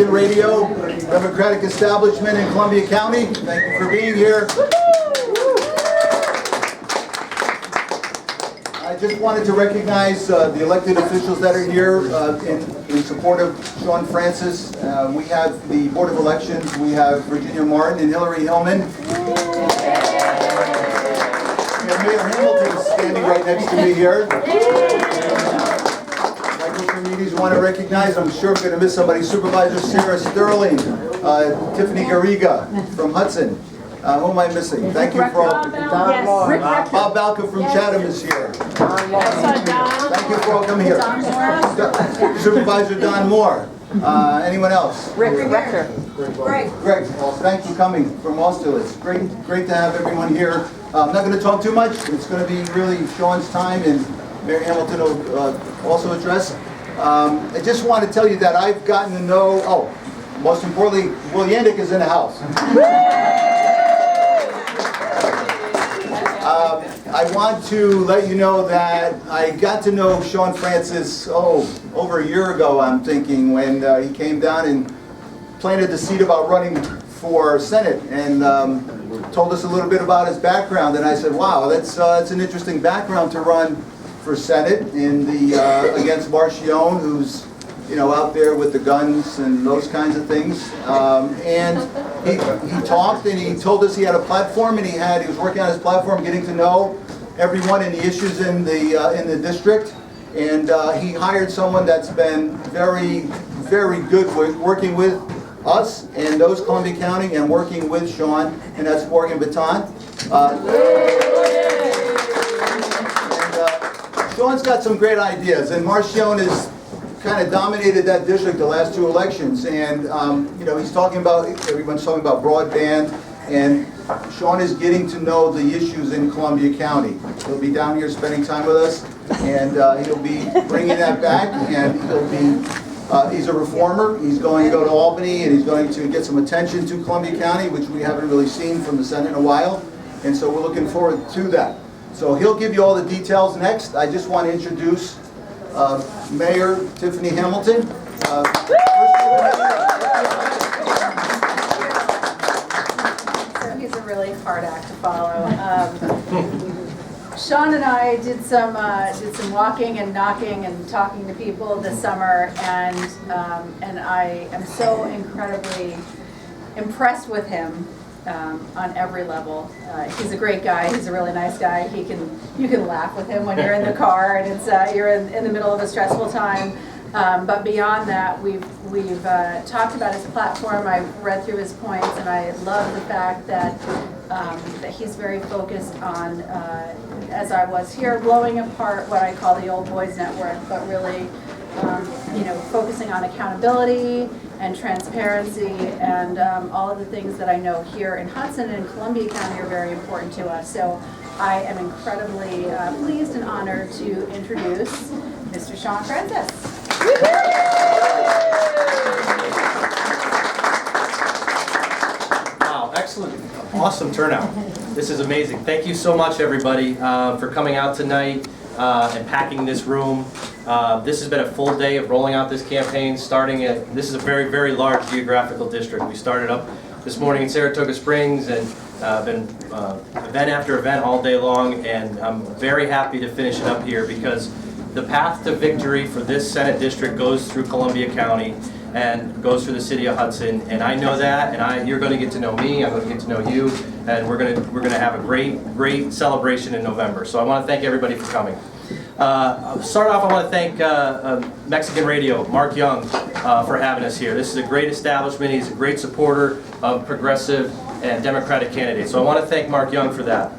Radio, Democratic establishment in Columbia County. Thank you for being here. I just wanted to recognize the elected officials that are here in support of Shaun Francis. We have the Board of Elections. We have Virginia Martin and Hillary Hillman. And Mayor Hamilton is standing right next to me here. Communities want to recognize, I'm sure I'm going to miss somebody, Supervisor Sarah Sterling, Tiffany Garriga from Hudson. Who am I missing? Thank you for all. Bob Balka from Chatham is here. Thank you for all coming here. Supervisor Don Moore. Anyone else? Greg. Greg, well, thanks for coming from Austerlitz. Great to have everyone here. I'm not going to talk too much. It's going to be really Shaun's time, and Mayor Hamilton will also address. I just want to tell you that I've gotten to know, most importantly, Will Yandick is in the house. I want to let you know that I got to know Shaun Francis, over a year ago, I'm thinking, when he came down and planted the seed about running for Senate and told us a little bit about his background. And I said, wow, that's an interesting background to run for Senate in the against Shaun, who's out there with the guns and those kinds of things. And he talked and he told us he had a platform, and he was working on his platform, getting to know everyone and the issues in the district. And he hired someone that's been very, very good with working with us and those Columbia County and working with Shaun, and that's Morgan Baton. Shaun's got some great ideas, and Shaun has kind of dominated that district the last two elections. And he's talking about, everyone's talking about broadband, and Shaun is getting to know the issues in Columbia County. He'll be down here spending time with us, and he'll be bringing that back. And he's a reformer. He's going to go to Albany, and he's going to get some attention to Columbia County, which we haven't really seen from the Senate in a while. And so we're looking forward to that. So he'll give you all the details next. I just want to introduce Mayor Tiffany Hamilton. So he's a really hard act to follow. Shaun and I did some walking and knocking and talking to people this summer, and I am so incredibly impressed with him. On every level. He's a great guy. He's a really nice guy. You can laugh with him when you're in the car and you're in the middle of a stressful time. But beyond that, we've talked about his platform. I've read through his points, and I love the fact that he's very focused on, as I was here, blowing apart what I call the old boys network, but really, focusing on accountability and transparency and all of the things that I know here in Hudson and Columbia County are very important to us. So I am incredibly pleased and honored to introduce Mr. Shaun Francis. Wow, excellent. Awesome turnout. This is amazing. Thank you so much, everybody, for coming out tonight and packing this room. This has been a full day of rolling out this campaign, this is a very, very large geographical district. We started up this morning in Saratoga Springs and been event after event all day long, and I'm very happy to finish it up here because the path to victory for this Senate district goes through Columbia County and goes through the city of Hudson, and I know that, and you're going to get to know me, I'm going to get to know you, and we're going to have a great celebration in November. So I want to thank everybody for coming. Start off, I want to thank Mexican Radio, Mark Young, for having us here. This is a great establishment. He's a great supporter of progressive and Democratic candidates. So I want to thank Mark Young for that.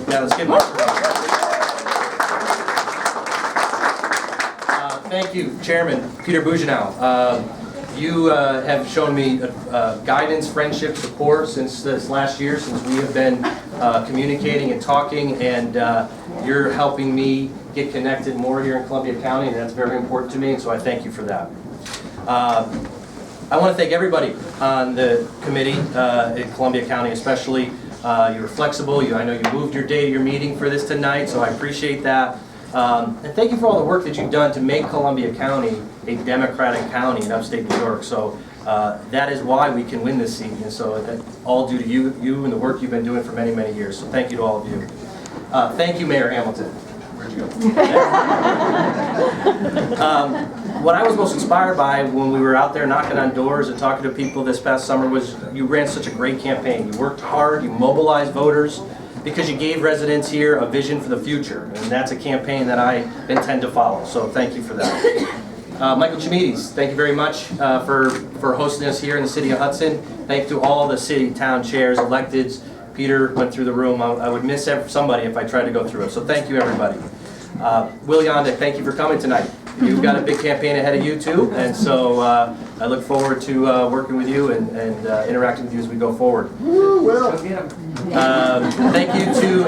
Let's get Mark. Thank you, Chairman Peter Bougenau. You have shown me guidance, friendship, support since this last year, since we have been communicating and talking, and you're helping me get connected more here in Columbia County, and that's very important to me, and so I thank you for that. I want to thank everybody on the committee in Columbia County, especially. You were flexible. I know you moved your day to your meeting for this tonight, so I appreciate that. And thank you for all the work that you've done to make Columbia County a Democratic county in upstate New York. So that is why we can win this seat, and so that all due to you and the work you've been doing for many, many years. So thank you to all of you. Thank you, Mayor Hamilton. Where'd you go? What I was most inspired by when we were out there knocking on doors and talking to people this past summer was you ran such a great campaign. You worked hard, you mobilized voters, because you gave residents here a vision for the future, and that's a campaign that I intend to follow, so thank you for that. Michael Chimides, thank you very much for hosting us here in the city of Hudson. Thank you to all the city, town chairs, electeds. Peter went through the room. I would miss somebody if I tried to go through it, so thank you everybody. Will Yondick, thank you for coming tonight. You've got a big campaign ahead of you too, and so I look forward to working with you and interacting with you as we go forward. Thank you to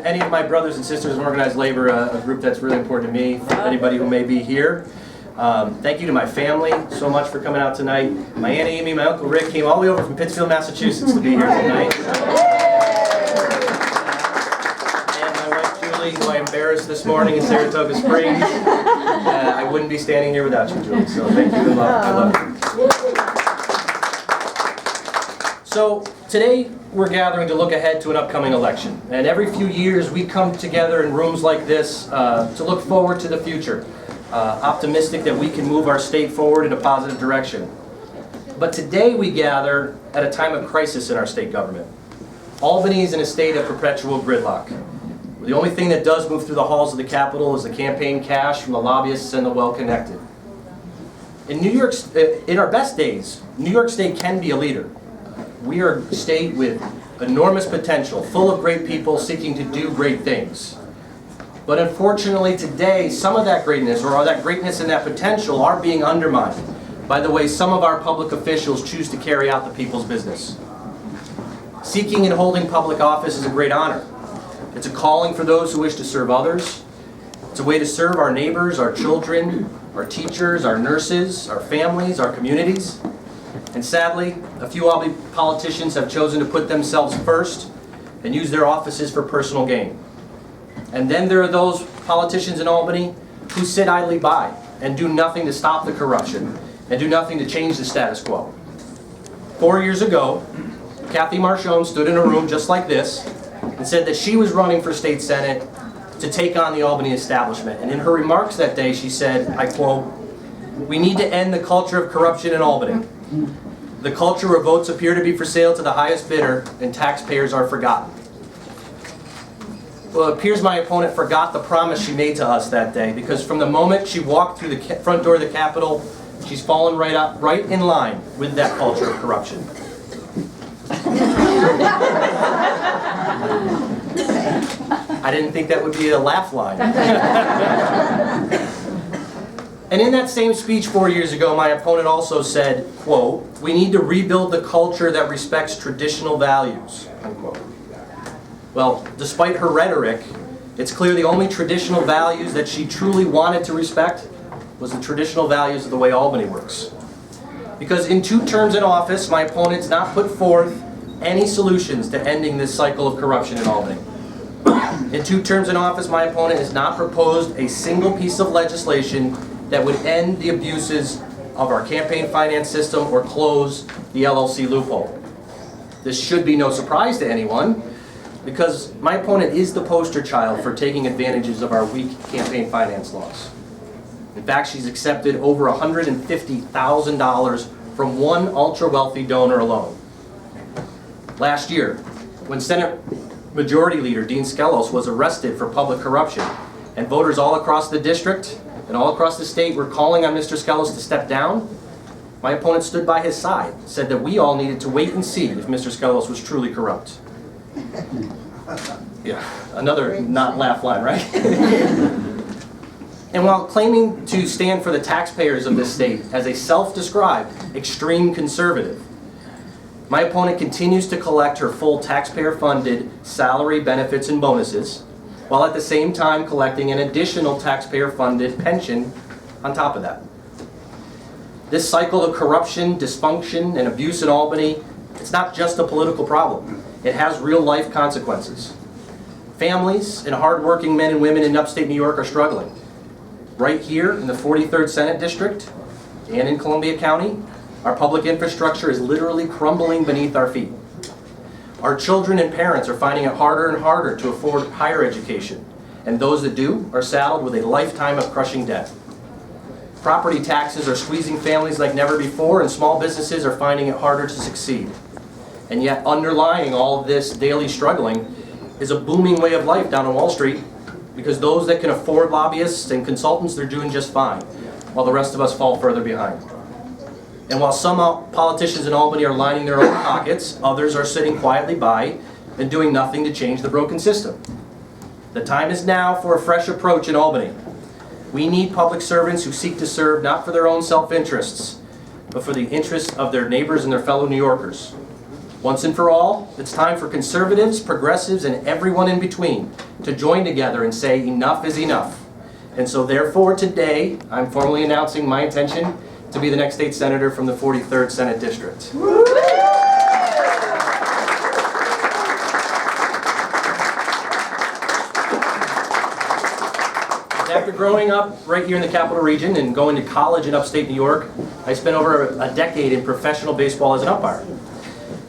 any of my brothers and sisters in organized labor, a group that's really important to me, anybody who may be here. Thank you to my family so much for coming out tonight. My Aunt Amy, my Uncle Rick came all the way over from Pittsfield, Massachusetts to be here tonight. And my wife Julie, who I embarrassed this morning in Saratoga Springs. I wouldn't be standing here without you, Julie, so thank you and love. I love you. So today we're gathering to look ahead to an upcoming election. And every few years we come together in rooms like this to look forward to the future. Optimistic that we can move our state forward in a positive direction. But today we gather at a time of crisis in our state government. Albany is in a state of perpetual gridlock. The only thing that does move through the halls of the Capitol is the campaign cash from the lobbyists and the well-connected. In our best days, New York State can be a leader. We are a state with enormous potential, full of great people seeking to do great things. But unfortunately today, some of that greatness, or that greatness and that potential, are being undermined by the way some of our public officials choose to carry out the people's business. Seeking and holding public office is a great honor. It's a calling for those who wish to serve others. It's a way to serve our neighbors, our children, our teachers, our nurses, our families, our communities. And sadly, a few Albany politicians have chosen to put themselves first and use their offices for personal gain. And then there are those politicians in Albany who sit idly by and do nothing to stop the corruption and do nothing to change the status quo. 4 years ago, Kathy Shaun stood in a room just like this and said that she was running for state senate to take on the Albany establishment. And in her remarks that day, she said, I quote, "We need to end the culture of corruption in Albany. The culture where votes appear to be for sale to the highest bidder and taxpayers are forgotten." Well, it appears my opponent forgot the promise she made to us that day, because from the moment she walked through the front door of the Capitol, she's fallen right in line with that culture of corruption. I didn't think that would be a laugh line. And in that same speech 4 years ago, my opponent also said, quote, "We need to rebuild the culture that respects traditional values," unquote. Well, despite her rhetoric, it's clear the only traditional values that she truly wanted to respect was the traditional values of the way Albany works. Because in 2 terms in office, my opponent's not put forth any solutions to ending this cycle of corruption in Albany. In 2 terms in office, my opponent has not proposed a single piece of legislation that would end the abuses of our campaign finance system or close the LLC loophole. This should be no surprise to anyone, because my opponent is the poster child for taking advantages of our weak campaign finance laws. In fact, she's accepted over $150,000 from one ultra-wealthy donor alone. Last year, when Senate Majority Leader Dean Skelos was arrested for public corruption, and voters all across the district and all across the state were calling on Mr. Skelos to step down, my opponent stood by his side, said that we all needed to wait and see if Mr. Skelos was truly corrupt. Yeah, another not laugh line, right? And while claiming to stand for the taxpayers of this state as a self-described extreme conservative, my opponent continues to collect her full taxpayer-funded salary, benefits, and bonuses, while at the same time collecting an additional taxpayer-funded pension on top of that. This cycle of corruption, dysfunction, and abuse in Albany, it's not just a political problem. It has real-life consequences. Families and hardworking men and women in upstate New York are struggling. Right here in the 43rd Senate District and in Columbia County, our public infrastructure is literally crumbling beneath our feet. Our children and parents are finding it harder and harder to afford higher education, and those that do are saddled with a lifetime of crushing debt. Property taxes are squeezing families like never before, and small businesses are finding it harder to succeed. And yet, underlying all of this daily struggling is a booming way of life down on Wall Street, because those that can afford lobbyists and consultants, they're doing just fine, while the rest of us fall further behind. And while some politicians in Albany are lining their own pockets, others are sitting quietly by and doing nothing to change the broken system. The time is now for a fresh approach in Albany. We need public servants who seek to serve not for their own self-interests, but for the interests of their neighbors and their fellow New Yorkers. Once and for all, it's time for conservatives, progressives, and everyone in between to join together and say enough is enough. And so therefore today, I'm formally announcing my intention to be the next state senator from the 43rd Senate District. After growing up right here in the Capital Region and going to college in upstate New York, I spent over a decade in professional baseball as an umpire.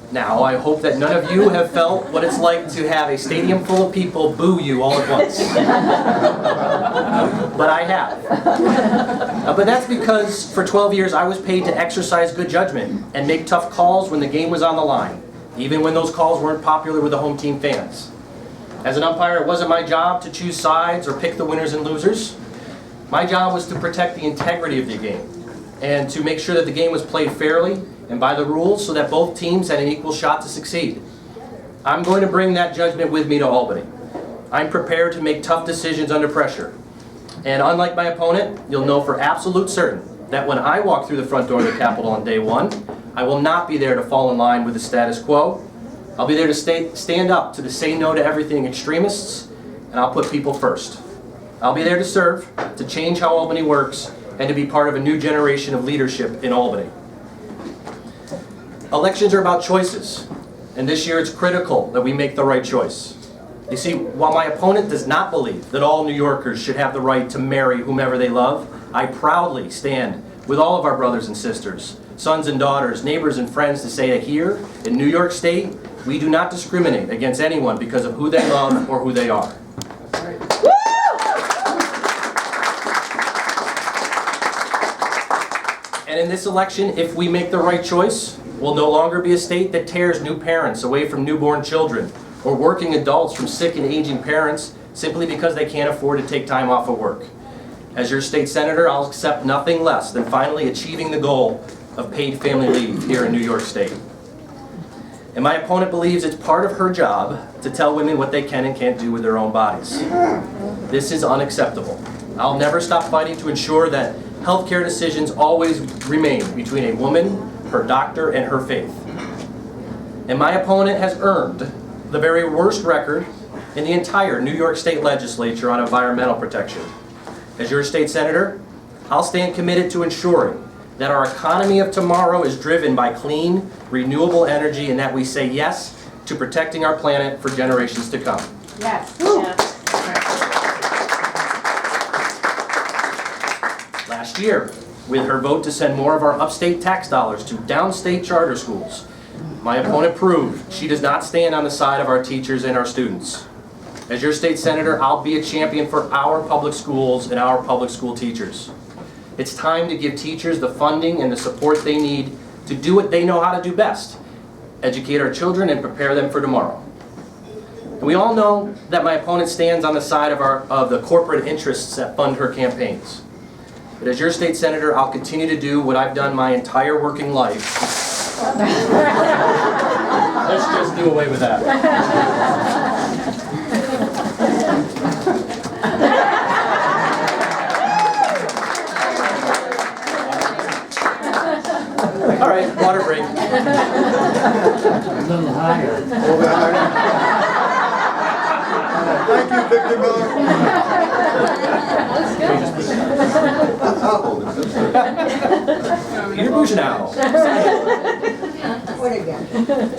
Now, I hope that none of you have felt what it's like to have a stadium full of people boo you all at once. But I have. But that's because for 12 years I was paid to exercise good judgment and make tough calls when the game was on the line, even when those calls weren't popular with the home team fans. As an umpire, it wasn't my job to choose sides or pick the winners and losers. My job was to protect the integrity of the game and to make sure that the game was played fairly and by the rules so that both teams had an equal shot to succeed. I'm going to bring that judgment with me to Albany. I'm prepared to make tough decisions under pressure. And unlike my opponent, you'll know for absolute certain that when I walk through the front door of the Capitol on day one, I will not be there to fall in line with the status quo. I'll be there to stand up to the say no to everything extremists, and I'll put people first. I'll be there to serve, to change how Albany works, and to be part of a new generation of leadership in Albany. Elections are about choices, and this year it's critical that we make the right choice. You see, while my opponent does not believe that all New Yorkers should have the right to marry whomever they love, I proudly stand with all of our brothers and sisters, sons and daughters, neighbors and friends to say that here in New York State, we do not discriminate against anyone because of who they love or who they are. And in this election, if we make the right choice, we'll no longer be a state that tears new parents away from newborn children or working adults from sick and aging parents simply because they can't afford to take time off of work. As your state senator, I'll accept nothing less than finally achieving the goal of paid family leave here in New York State. And my opponent believes it's part of her job to tell women what they can and can't do with their own bodies. This is unacceptable. I'll never stop fighting to ensure that healthcare decisions always remain between a woman, her doctor, and her faith. And my opponent has earned the very worst record in the entire New York State legislature on environmental protection. As your state senator, I'll stand committed to ensuring that our economy of tomorrow is driven by clean, renewable energy, and that we say yes to protecting our planet for generations to come. Yes. Last year, with her vote to send more of our upstate tax dollars to downstate charter schools, my opponent proved she does not stand on the side of our teachers and our students. As your state senator, I'll be a champion for our public schools and our public school teachers. It's time to give teachers the funding and the support they need to do what they know how to do best, educate our children and prepare them for tomorrow. And we all know that my opponent stands on the side of the corporate interests that fund her campaigns. But as your state senator, I'll continue to do what I've done my entire working life. Let's just do away with that. All right, water break. A little higher. A little bit higher. Thank you, Victor Miller. I'll hold it. Peter Bougenau.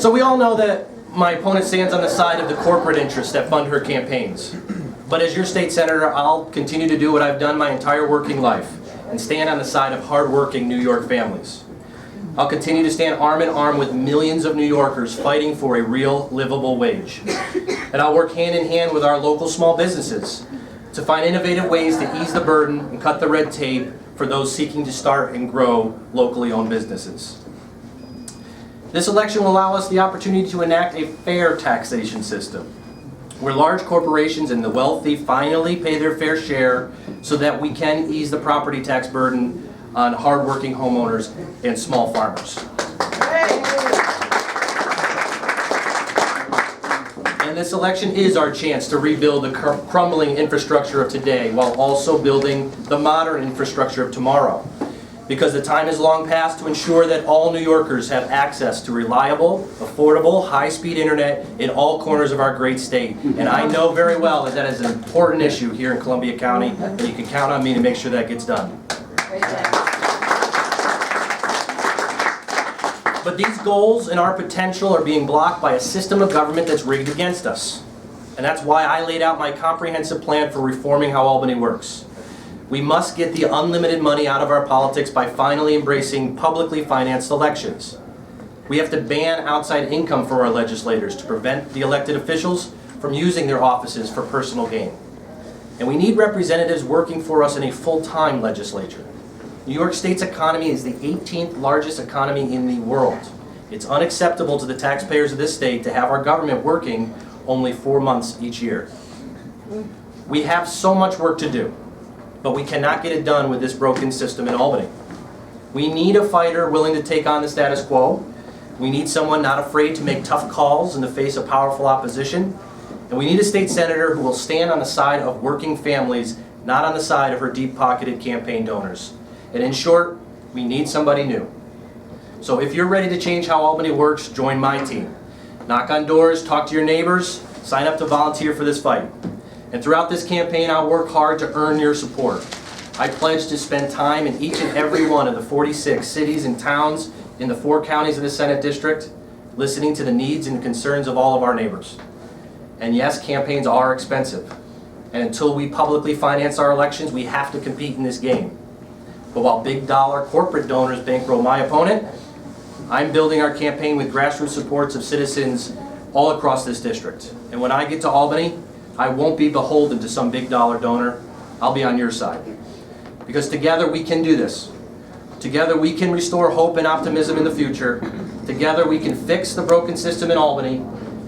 So we all know that my opponent stands on the side of the corporate interests that fund her campaigns. But as your state senator, I'll continue to do what I've done my entire working life and stand on the side of hardworking New York families. I'll continue to stand arm in arm with millions of New Yorkers fighting for a real, livable wage. And I'll work hand in hand with our local small businesses to find innovative ways to ease the burden and cut the red tape for those seeking to start and grow locally owned businesses. This election will allow us the opportunity to enact a fair taxation system, where large corporations and the wealthy finally pay their fair share so that we can ease the property tax burden on hardworking homeowners and small farmers. And this election is our chance to rebuild the crumbling infrastructure of today while also building the modern infrastructure of tomorrow. Because the time is long past to ensure that all New Yorkers have access to reliable, affordable, high-speed internet in all corners of our great state. And I know very well that that is an important issue here in Columbia County, and you can count on me to make sure that gets done. But these goals and our potential are being blocked by a system of government that's rigged against us. And that's why I laid out my comprehensive plan for reforming how Albany works. We must get the unlimited money out of our politics by finally embracing publicly financed elections. We have to ban outside income for our legislators to prevent the elected officials from using their offices for personal gain. And we need representatives working for us in a full-time legislature. New York State's economy is the 18th largest economy in the world. It's unacceptable to the taxpayers of this state to have our government working only 4 months each year. We have so much work to do, but we cannot get it done with this broken system in Albany. We need a fighter willing to take on the status quo. We need someone not afraid to make tough calls in the face of powerful opposition. And we need a state senator who will stand on the side of working families, not on the side of her deep-pocketed campaign donors. And in short, we need somebody new. So if you're ready to change how Albany works, join my team. Knock on doors, talk to your neighbors, sign up to volunteer for this fight. And throughout this campaign, I'll work hard to earn your support. I pledge to spend time in each and every one of the 46 cities and towns in the 4 counties of the Senate District, listening to the needs and concerns of all of our neighbors. And yes, campaigns are expensive. And until we publicly finance our elections, we have to compete in this game. But while big dollar corporate donors bankroll my opponent, I'm building our campaign with grassroots supports of citizens all across this district. And when I get to Albany, I won't be beholden to some big dollar donor. I'll be on your side. Because together we can do this. Together we can restore hope and optimism in the future. Together we can fix the broken system in Albany,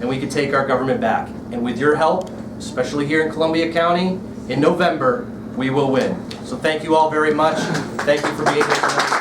and we can take our government back. And with your help, especially here in Columbia County, in November, we will win. So thank you all very much. Thank you for being here tonight.